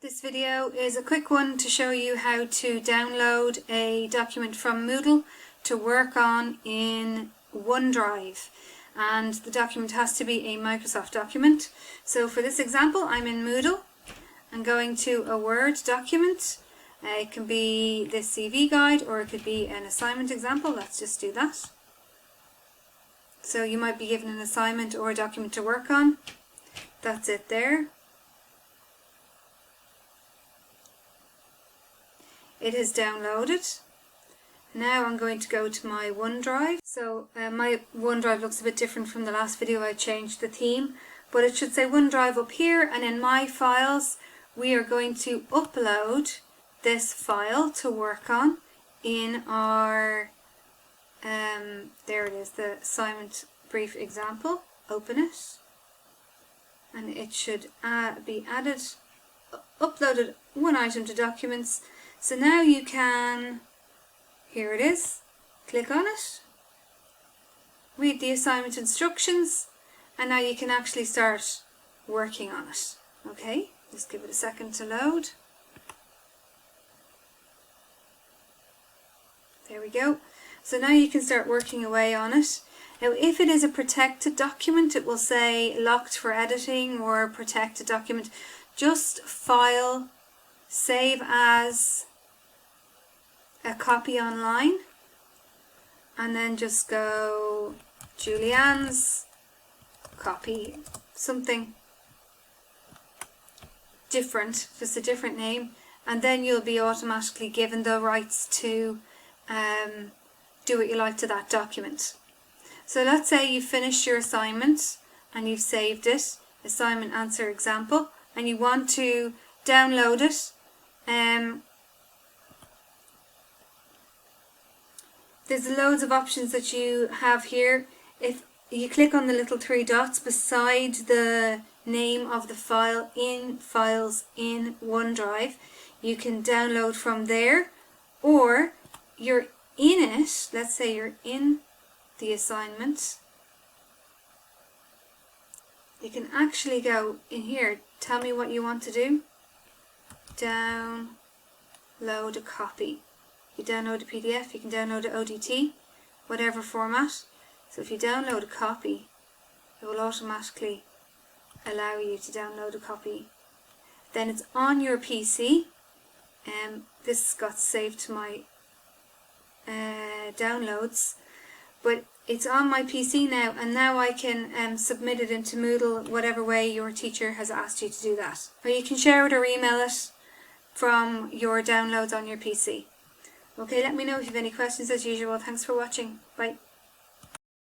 This video is a quick one to show you how to download a document from Moodle to work on in OneDrive, and the document has to be a Microsoft document. So for this example, I'm in Moodle. I'm going to a Word document. It can be this CV guide or it could be an assignment example. Let's just do that. So you might be given an assignment or a document to work on. That's it there. It is downloaded. Now I'm going to go to my OneDrive. So my OneDrive looks a bit different from the last video. I changed the theme, but it should say OneDrive up here, and in My Files we are going to upload this file to work on in our, there it is, the assignment brief example. Open it, and it should be added, uploaded one item to documents. So now you can, here it is, click on it, read the assignment instructions, and now you can actually start working on it. Okay, just give it a second to load. There we go. So now you can start working away on it. Now if it is a protected document, it will say locked for editing or protected document. Just file, save as a copy online, and then just go Julianne's copy, something different, just a different name, and then you'll be automatically given the rights to do what you like to that document. So let's say you've finished your assignment and you've saved it, assignment answer example, and you want to download it. There's loads of options that you have here. If you click on the little three dots beside the name of the file in Files in OneDrive, you can download from there, or you're in it, let's say you're in the assignment, you can actually go in here, tell me what you want to do, download a copy. You download a PDF, you can download an ODT, whatever format. So if you download a copy, it will automatically allow you to download a copy. Then it's on your PC, and this got saved to my downloads, but it's on my PC now, and now I can submit it into Moodle whatever way your teacher has asked you to do that. Or you can share it or email it from your downloads on your PC. Okay, let me know if you have any questions as usual. Thanks for watching. Bye.